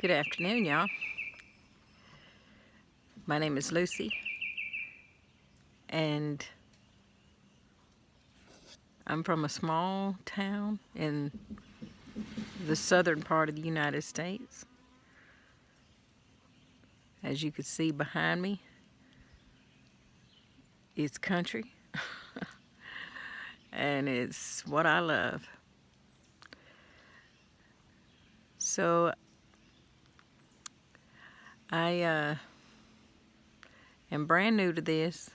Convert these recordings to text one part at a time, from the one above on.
Good afternoon, y'all. My name is Lucy, and I'm from a small town in the southern part of the United States. As you can see behind me, it's country, and it's what I love. So I am brand new to this,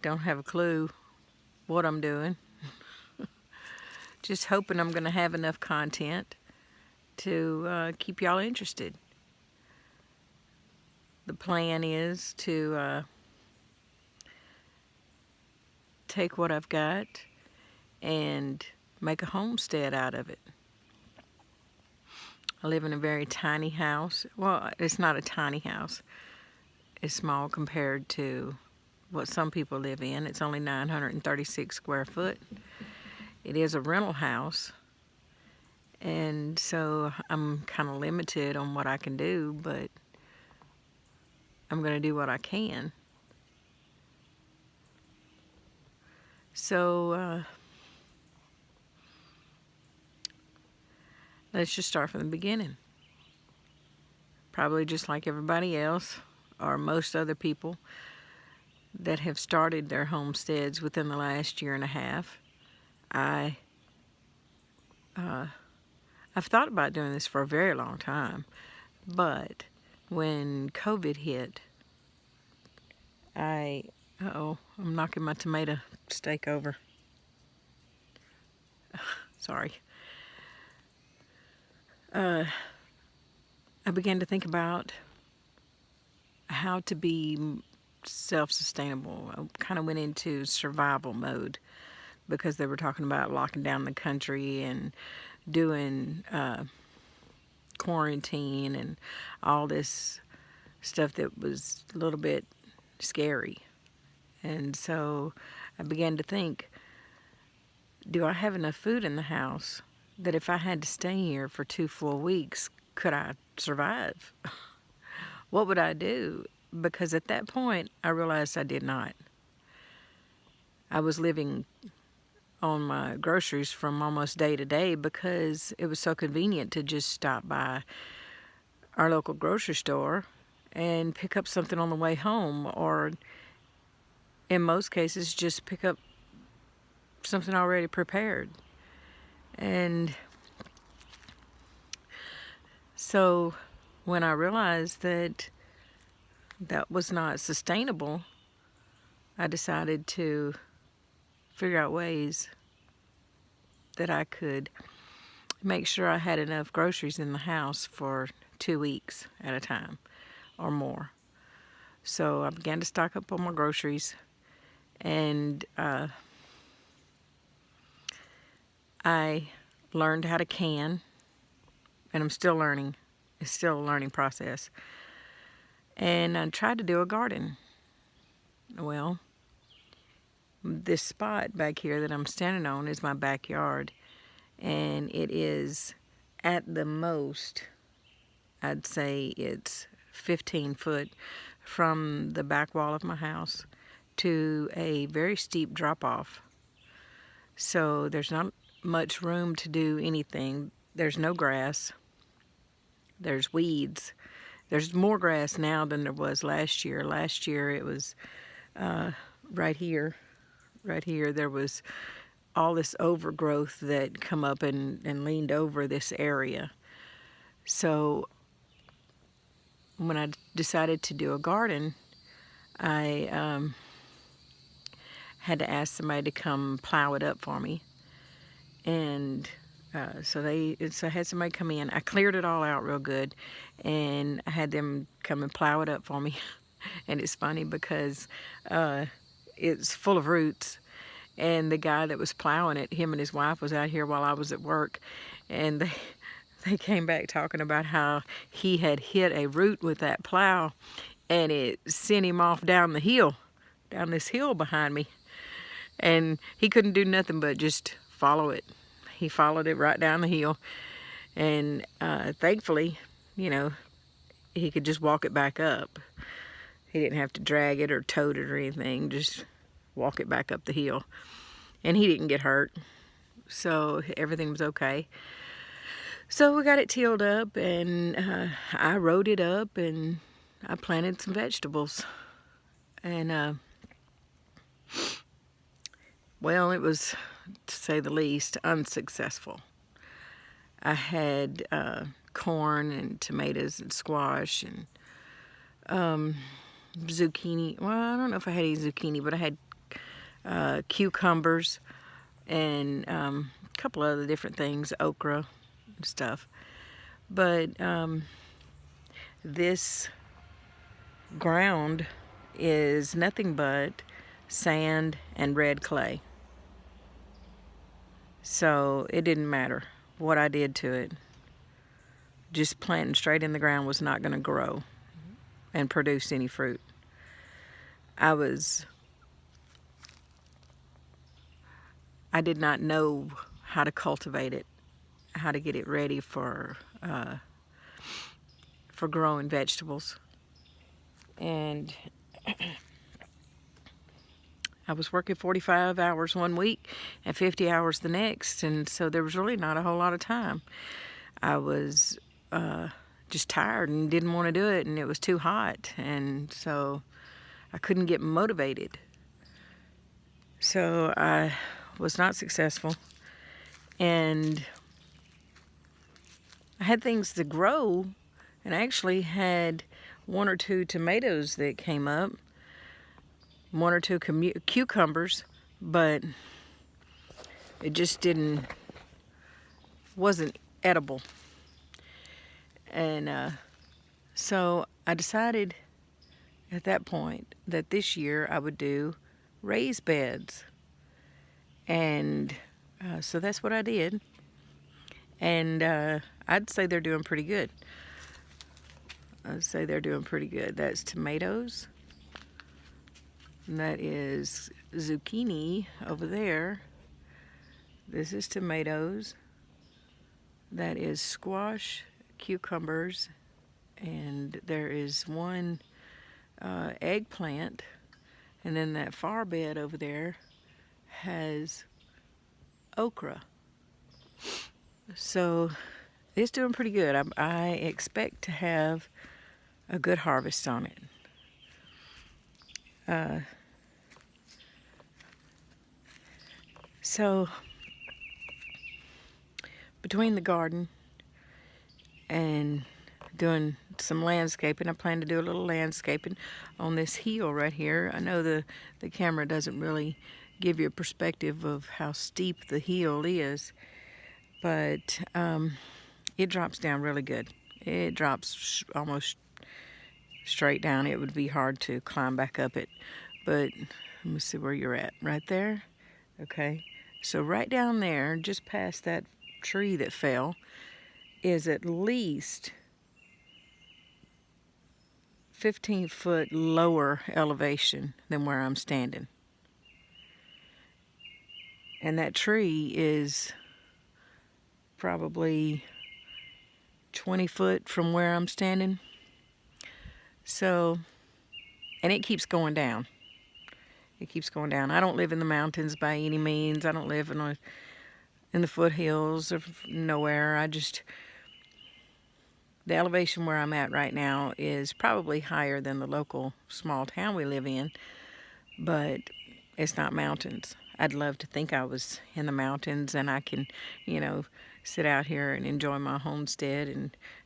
don't have a clue what I'm doing. Just hoping I'm going to have enough content to keep y'all interested. The plan is to take what I've got and make a homestead out of it. I live in a very tiny house. Well, it's not a tiny house. It's small compared to what some people live in. It's only 936 square foot. It is a rental house, and so I'm kind of limited on what I can do, but I'm going to do what I can. So let's just start from the beginning. Probably just like everybody else, or most other people that have started their homesteads within the last year and a half, I've thought about doing this for a very long time, but when COVID hit, uh-oh, I'm knocking my tomato steak over. Sorry. I began to think about how to be self-sustainable. I kind of went into survival mode because they were talking about locking down the country and doing quarantine and all this stuff that was a little bit scary. And so I began to think, do I have enough food in the house that if I had to stay here for 2 full weeks, could I survive? What would I do? Because at that point, I realized I did not. I was living on my groceries from almost day to day because it was so convenient to just stop by our local grocery store and pick up something on the way home, or in most cases just pick up something already prepared. And so when I realized that that was not sustainable, I decided to figure out ways that I could make sure I had enough groceries in the house for 2 weeks at a time or more. So I began to stock up on my groceries, and I learned how to can, and I'm still learning. It's still a learning process. And I tried to do a garden. Well, this spot back here that I'm standing on is my backyard, and it is at the most, I'd say it's 15 foot from the back wall of my house to a very steep drop off. So there's not much room to do anything. There's no grass. There's weeds. There's more grass now than there was last year. Last year it was right here there was all this overgrowth that come up and leaned over this area. So when I decided to do a garden, I had to ask somebody to come plow it up for me. And so I had somebody come in. I cleared it all out real good, and I had them come and plow it up for me. And it's funny because it's full of roots, and the guy that was plowing it, him and his wife was out here while I was at work, and they came back talking about how he had hit a root with that plow, and it sent him off down this hill behind me, and he couldn't do nothing but just follow it. He followed it right down the hill, And thankfully, you know, he could just walk it back up. He didn't have to drag it or tote it or anything, just walk it back up the hill. And he didn't get hurt, so everything was okay. So we got it tilled up, and I rode it up, and I planted some vegetables. And well, it was, to say the least, unsuccessful. I had corn and tomatoes and squash and zucchini. Well, I don't know if I had any zucchini, but I had cucumbers and a couple other different things, okra and stuff. But this ground is nothing but sand and red clay. So it didn't matter what I did to it. Just planting straight in the ground was not going to grow and produce any fruit. I did not know how to cultivate it, how to get it ready for growing vegetables. And I was working 45 hours one week and 50 hours the next, and so there was really not a whole lot of time. I was just tired and didn't want to do it, and it was too hot, and so I couldn't get motivated. So I was not successful, and I had things to grow, and I actually had 1 or 2 tomatoes that came up, 1 or 2 cucumbers, but it just wasn't edible. And so I decided at that point that this year I would do raised beds. And so that's what I did. And I'd say they're doing pretty good. That's tomatoes. And that is zucchini over there. This is tomatoes. That is squash, cucumbers, and there is 1 eggplant. And then that far bed over there has okra. So it's doing pretty good. I expect to have a good harvest on it. So between the garden and doing some landscaping, I plan to do a little landscaping on this hill right here. I know the camera doesn't really give you a perspective of how steep the hill is, but it drops down really good. It drops almost straight down. It would be hard to climb back up it, but let me see where you're at. Right there? Okay. So right down there, just past that tree that fell, is at least 15-foot lower elevation than where I'm standing. And that tree is probably 20 foot from where I'm standing. So, and it keeps going down. It keeps going down. I don't live in the mountains by any means. I don't live in the foothills of nowhere. The elevation where I'm at right now is probably higher than the local small town we live in, but it's not mountains. I'd love to think I was in the mountains and I can, sit out here and enjoy my homestead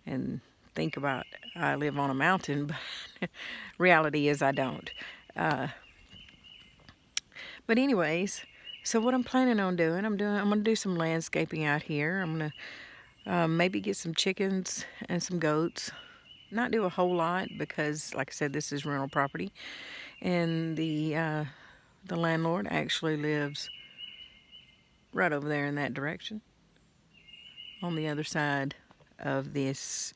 and think about I live on a mountain, but reality is I don't. But anyways, so what I'm planning on doing, I'm going to do some landscaping out here. I'm going to maybe get some chickens and some goats. Not do a whole lot because, like I said, this is rental property, and the landlord actually lives right over there in that direction, on the other side of this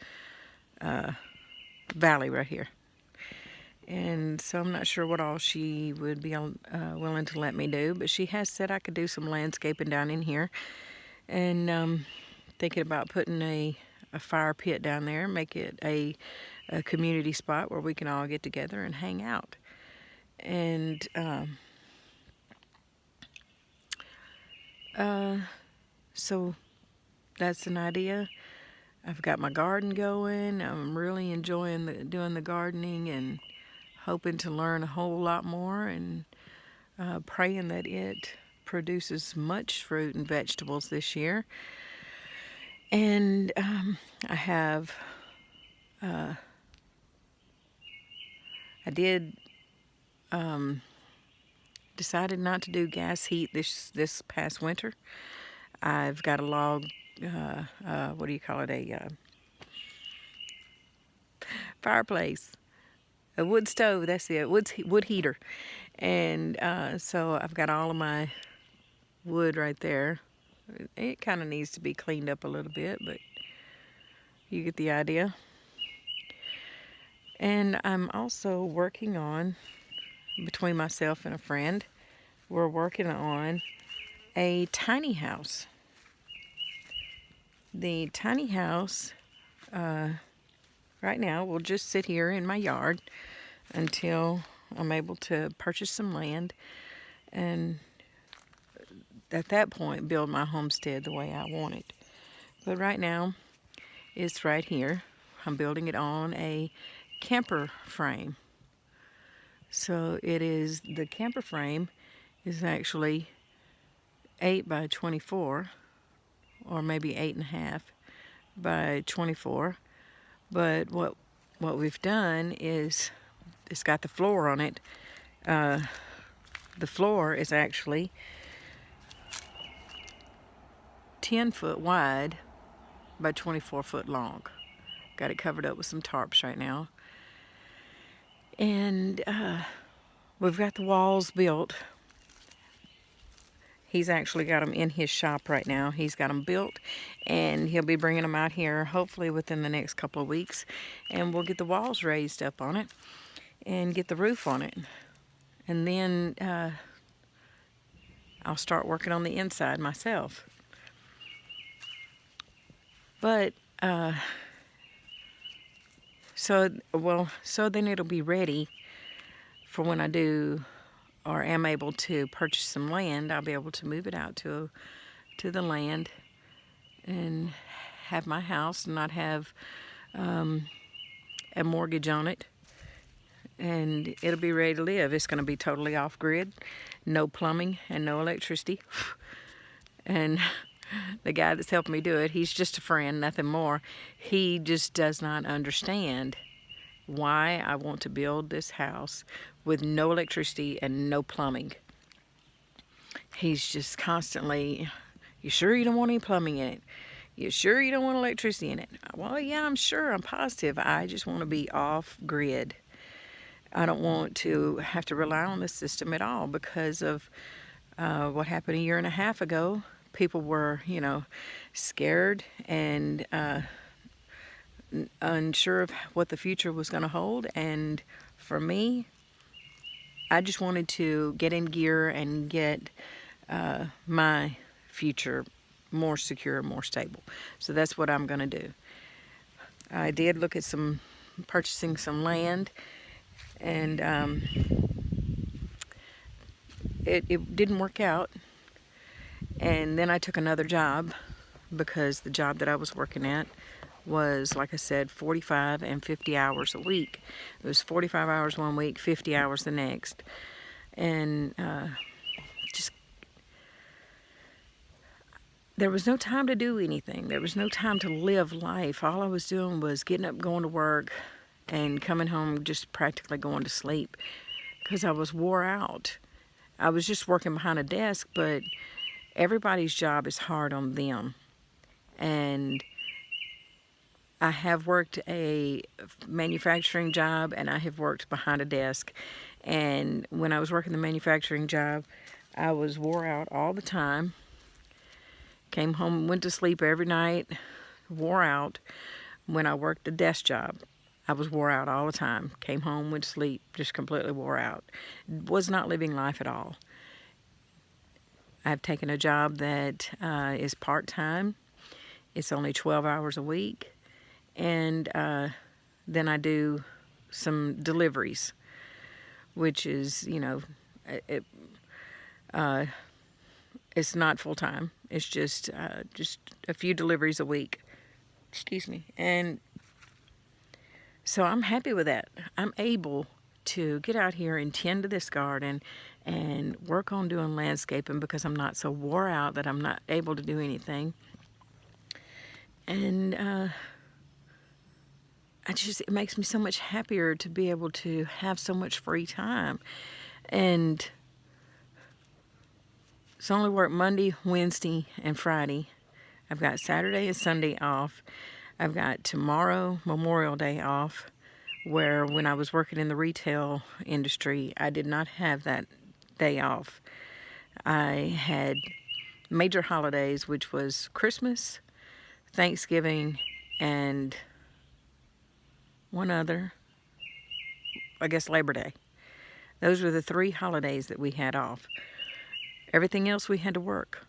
valley right here. And so I'm not sure what all she would be willing to let me do, but she has said I could do some landscaping down in here. And thinking about putting a fire pit down there, make it a community spot where we can all get together and hang out. And so that's an idea. I've got my garden going. I'm really enjoying doing the gardening and hoping to learn a whole lot more, and praying that it produces much fruit and vegetables this year. And I have, I did decided not to do gas heat this past winter. I've got a log, what do you call it, a fireplace, a wood stove, that's it, wood heater. And so I've got all of my wood right there. It kind of needs to be cleaned up a little bit, but you get the idea. And I'm also working on, between myself and a friend, we're working on a tiny house. The tiny house right now will just sit here in my yard until I'm able to purchase some land, and at that point build my homestead the way I want it. But right now it's right here. I'm building it on a camper frame. So the camper frame is actually 8 by 24, or maybe 8.5 by 24. But what we've done is it's got the floor on it. The floor is actually 10 foot wide by 24 foot long. Got it covered up with some tarps right now. And we've got the walls built. He's actually got them in his shop right now. He's got them built, and he'll be bringing them out here hopefully within the next couple of weeks. And we'll get the walls raised up on it and get the roof on it. And then I'll start working on the inside myself. But so then it'll be ready for when I do or am able to purchase some land. I'll be able to move it out to the land and have my house and not have a mortgage on it. And it'll be ready to live. It's going to be totally off grid, no plumbing and no electricity. And the guy that's helping me do it, he's just a friend, nothing more. He just does not understand why I want to build this house with no electricity and no plumbing. He's just constantly, you sure you don't want any plumbing in it? You sure you don't want electricity in it? Well, yeah, I'm sure, I'm positive. I just want to be off grid. I don't want to have to rely on the system at all because of what happened a year and a half ago. People were, scared and unsure of what the future was going to hold. And for me, I just wanted to get in gear and get my future more secure, more stable. So that's what I'm going to do. I did look at purchasing some land, and it didn't work out. And then I took another job because the job that I was working at was, like I said, 45 and 50 hours a week. It was 45 hours one week, 50 hours the next. And there was no time to do anything. There was no time to live life. All I was doing was getting up, going to work, and coming home just practically going to sleep because I was wore out. I was just working behind a desk, but everybody's job is hard on them. And I have worked a manufacturing job, and I have worked behind a desk. And when I was working the manufacturing job, I was wore out all the time. Came home, went to sleep every night, wore out. When I worked the desk job, I was wore out all the time. Came home, went to sleep, just completely wore out. Was not living life at all. I've taken a job that is part-time. It's only 12 hours a week. And then I do some deliveries, which is, you know, it's not full time. It's just a few deliveries a week. Excuse me. And so I'm happy with that. I'm able to get out here and tend to this garden and work on doing landscaping because I'm not so wore out that I'm not able to do anything. And it makes me so much happier to be able to have so much free time. And so I only work Monday, Wednesday, and Friday. I've got Saturday and Sunday off. I've got tomorrow, Memorial Day, off, where when I was working in the retail industry, I did not have that day off. I had major holidays, which was Christmas, Thanksgiving, and one other, I guess Labor Day. Those were the 3 holidays that we had off. Everything else we had to work.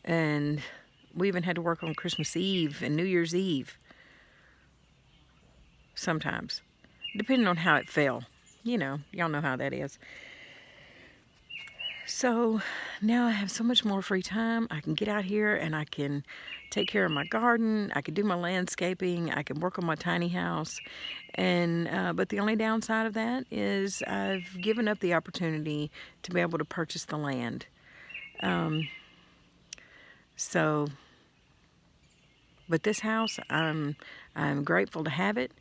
And we even had to work on Christmas Eve and New Year's Eve. Sometimes. Depending on how it fell. You know, y'all know how that is. So now I have so much more free time. I can get out here and I can take care of my garden. I can do my landscaping. I can work on my tiny house. And but the only downside of that is I've given up the opportunity to be able to purchase the land. But this house, I'm grateful to have it.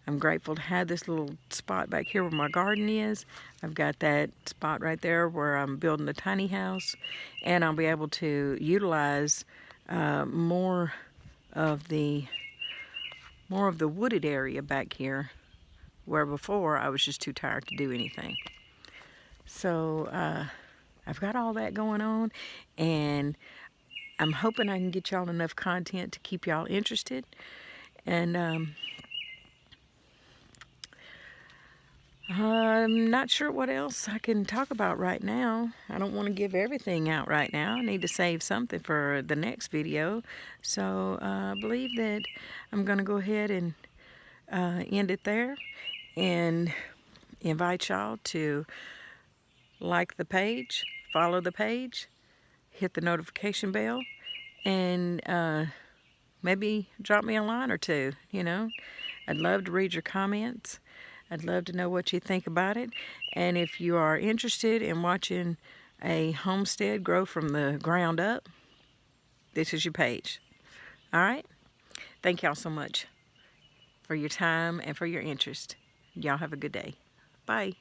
I'm grateful to have this little spot back here where my garden is. I've got that spot right there where I'm building the tiny house, and I'll be able to utilize more of the wooded area back here, where before I was just too tired to do anything. So I've got all that going on, and I'm hoping I can get y'all enough content to keep y'all interested. And I'm not sure what else I can talk about right now. I don't want to give everything out right now. I need to save something for the next video. So I believe that I'm going to go ahead and end it there and invite y'all to like the page, follow the page, hit the notification bell, and maybe drop me a line or two, you know. I'd love to read your comments. I'd love to know what you think about it. And if you are interested in watching a homestead grow from the ground up, this is your page. All right? Thank y'all so much for your time and for your interest. Y'all have a good day. Bye.